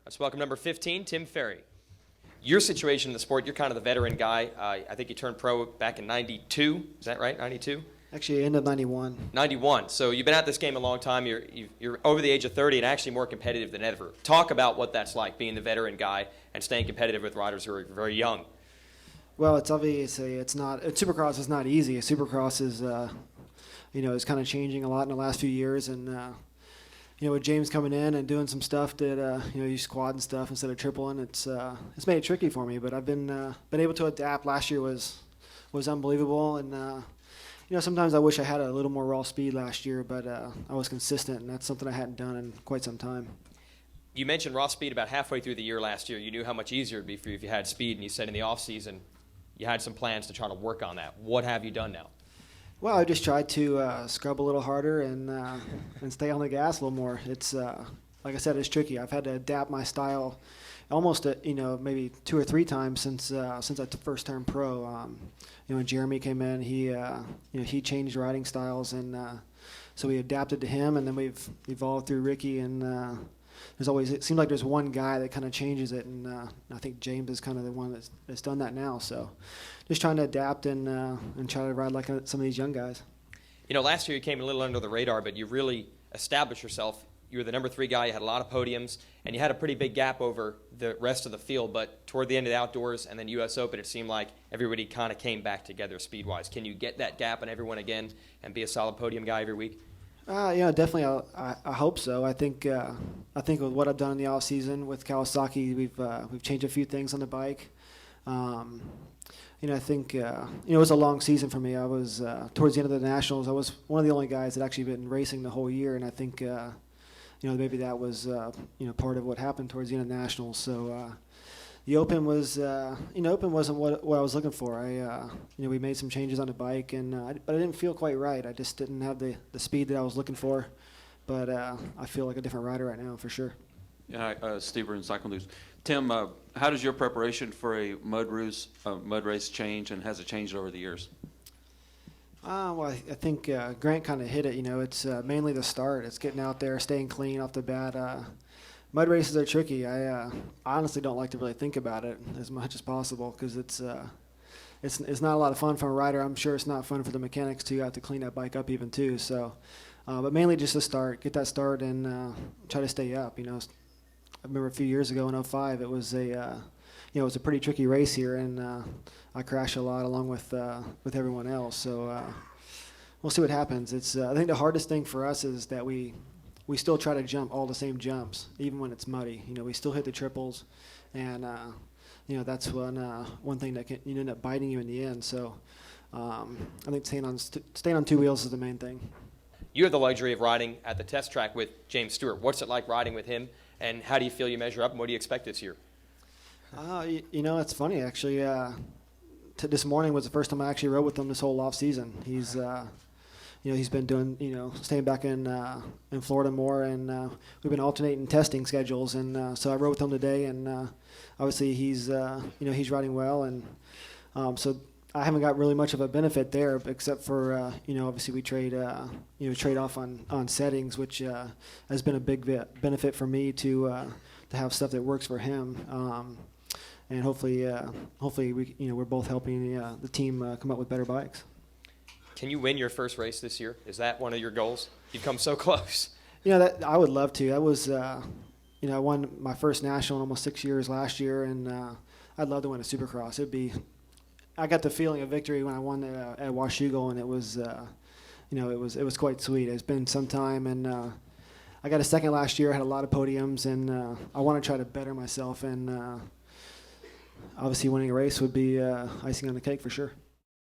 Let's welcome number 15, Tim Ferry. Your situation in the sport, you're kind of the veteran guy. I think you turned pro back in 92. Is that right, 92? Actually, end of 91. 91. So you've been at this game a long time. You're over the age of 30 and actually more competitive than ever. Talk about what that's like, being the veteran guy and staying competitive with riders who are very young. Well, it's obviously Supercross is not easy. Supercross is, is kind of changing a lot in the last few years, and with James coming in and doing some stuff that you squad and stuff instead of tripling, it's made it tricky for me. But I've been able to adapt. Last year was unbelievable, and sometimes I wish I had a little more raw speed last year, but I was consistent, and that's something I hadn't done in quite some time. You mentioned raw speed about halfway through the year last year. You knew how much easier it would be for you if you had speed, and you said in the off season you had some plans to try to work on that. What have you done now? Well, I just tried to scrub a little harder and stay on the gas a little more. It's like I said, it's tricky. I've had to adapt my style almost maybe 2 or 3 times since I first turned pro. When Jeremy came in, he changed riding styles, and so we adapted to him, and then we've evolved through Ricky, and it seems like there's one guy that kind of changes it, and I think James is kind of the one that's done that now. So just trying to adapt and try to ride like some of these young guys. Last year you came a little under the radar, but you really established yourself. You were the number 3 guy. You had a lot of podiums, and you had a pretty big gap over the rest of the field. But toward the end of the outdoors and then U.S. Open, it seemed like everybody kind of came back together speed-wise. Can you get that gap on everyone again and be a solid podium guy every week? Definitely. I hope so. I think with what I've done in the off season with Kawasaki, we've changed a few things on the bike. I think it was a long season for me. I was towards the end of the nationals. I was one of the only guys that actually been racing the whole year, and I think maybe that was part of what happened towards the end of the nationals. So the Open was Open wasn't what I was looking for. We made some changes on the bike, but I didn't feel quite right. I just didn't have the speed that I was looking for. But I feel like a different rider right now for sure. Yeah, Steve in Cycling News. Tim, how does your preparation for a mud race change, and has it changed over the years? Well, I think Grant kind of hit it. It's mainly the start. It's getting out there, staying clean off the bat. Mud races are tricky. I honestly don't like to really think about it as much as possible because it's not a lot of fun for a rider. I'm sure it's not fun for the mechanics to have to clean that bike up even too. So, but mainly just the start, get that start, and try to stay up. I remember a few years ago in '05, it was it was a pretty tricky race here, and I crashed a lot along with everyone else. So we'll see what happens. I think the hardest thing for us is that we still try to jump all the same jumps, even when it's muddy. We still hit the triples, and that's one thing that can end up biting you in the end. So I think staying on 2 wheels is the main thing. You have the luxury of riding at the test track with James Stewart. What's it like riding with him, and how do you feel you measure up, and what do you expect this year? It's funny actually. This morning was the first time I actually rode with him this whole off season. He's he's been doing staying back in Florida more, and we've been alternating testing schedules, and so I rode with him today, and obviously he's riding well, and so I haven't got really much of a benefit there, except for obviously we trade off on settings, which has been a big benefit for me to have stuff that works for him. And hopefully we're both helping the team come up with better bikes. Can you win your first race this year? Is that one of your goals? You've come so close. That I would love to. That was I won my first national in almost 6 years last year, and I'd love to win a Supercross. I got the feeling of victory when I won at Washougal, and it was it was quite sweet. It's been some time, and I got a second last year. I had a lot of podiums, and I want to try to better myself, and obviously winning a race would be icing on the cake for sure.